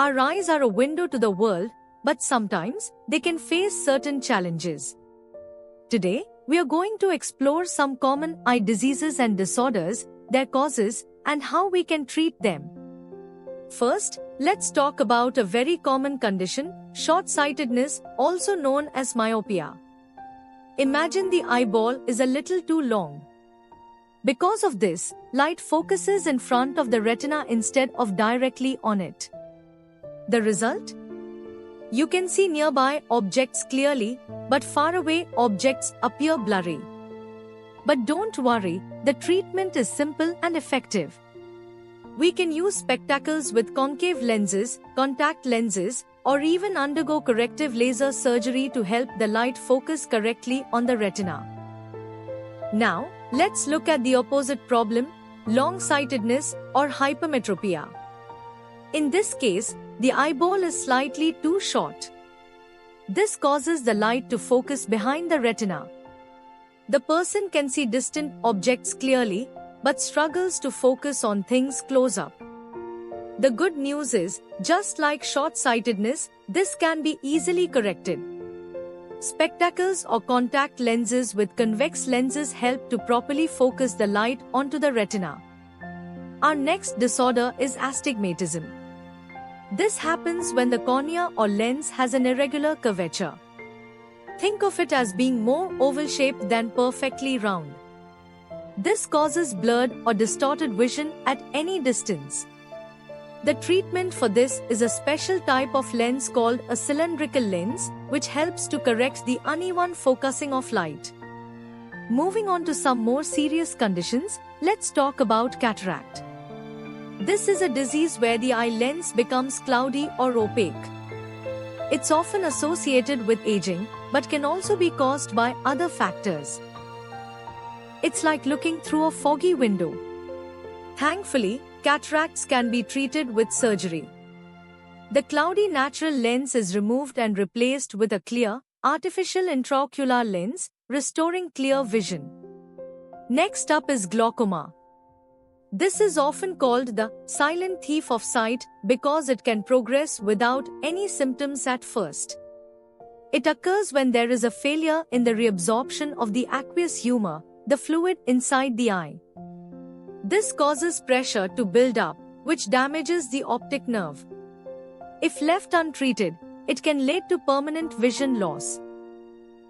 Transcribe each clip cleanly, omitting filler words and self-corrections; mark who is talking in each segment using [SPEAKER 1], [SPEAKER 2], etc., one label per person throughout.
[SPEAKER 1] Our eyes are a window to the world, but sometimes they can face certain challenges. Today, we are going to explore some common eye diseases and disorders, their causes, and how we can treat them. First, let's talk about a very common condition, short-sightedness, also known as myopia. Imagine the eyeball is a little too long. Because of this, light focuses in front of the retina instead of directly on it. The result? You can see nearby objects clearly, but far away objects appear blurry. But don't worry, the treatment is simple and effective. We can use spectacles with concave lenses, contact lenses, or even undergo corrective laser surgery to help the light focus correctly on the retina. Now, let's look at the opposite problem, long-sightedness or hypermetropia. In this case, the eyeball is slightly too short. This causes the light to focus behind the retina. The person can see distant objects clearly, but struggles to focus on things close up. The good news is, just like short-sightedness, this can be easily corrected. Spectacles or contact lenses with convex lenses help to properly focus the light onto the retina. Our next disorder is astigmatism. This happens when the cornea or lens has an irregular curvature. Think of it as being more oval-shaped than perfectly round. This causes blurred or distorted vision at any distance. The treatment for this is a special type of lens called a cylindrical lens, which helps to correct the uneven focusing of light. Moving on to some more serious conditions, let's talk about cataract. This is a disease where the eye lens becomes cloudy or opaque. It's often associated with aging, but can also be caused by other factors. It's like looking through a foggy window. Thankfully, cataracts can be treated with surgery. The cloudy natural lens is removed and replaced with a clear, artificial intraocular lens, restoring clear vision. Next up is glaucoma. This is often called the silent thief of sight because it can progress without any symptoms at first. It occurs when there is a failure in the reabsorption of the aqueous humor, the fluid inside the eye. This causes pressure to build up, which damages the optic nerve. If left untreated, it can lead to permanent vision loss.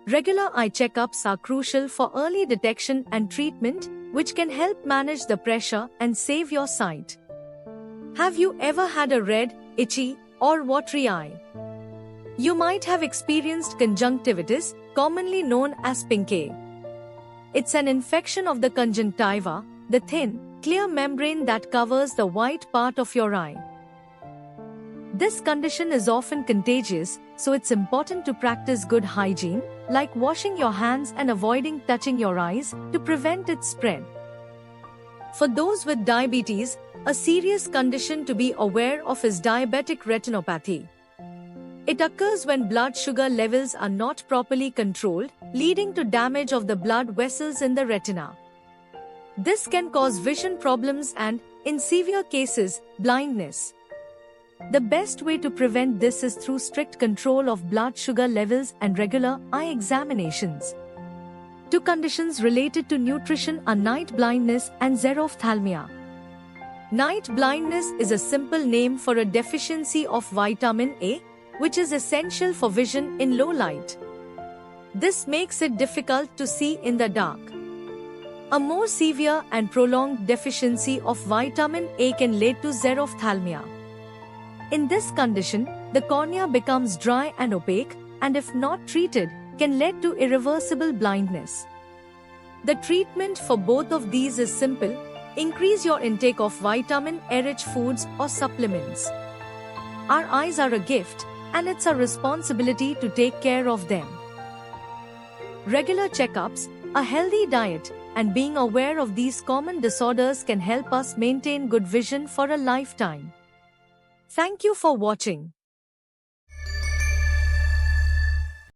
[SPEAKER 1] Regular eye checkups are crucial for early detection and treatment, which can help manage the pressure and save your sight. Have you ever had a red, itchy, or watery eye? You might have experienced conjunctivitis, commonly known as pink eye. It's an infection of the conjunctiva, the thin, clear membrane that covers the white part of your eye. This condition is often contagious, so it's important to practice good hygiene, like washing your hands and avoiding touching your eyes, to prevent its spread. For those with diabetes, a serious condition to be aware of is diabetic retinopathy. It occurs when blood sugar levels are not properly controlled, leading to damage of the blood vessels in the retina. This can cause vision problems and, in severe cases, blindness. The best way to prevent this is through strict control of blood sugar levels and regular eye examinations. Two conditions related to nutrition are night blindness and xerophthalmia. Night blindness is a simple name for a deficiency of vitamin A, which is essential for vision in low light. This makes it difficult to see in the dark. A more severe and prolonged deficiency of vitamin A can lead to xerophthalmia. In this condition, the cornea becomes dry and opaque, and if not treated, can lead to irreversible blindness. The treatment for both of these is simple: increase your intake of vitamin A-rich foods or supplements. Our eyes are a gift, and it's our responsibility to take care of them. Regular checkups, a healthy diet, and being aware of these common disorders can help us maintain good vision for a lifetime. Thank you for watching.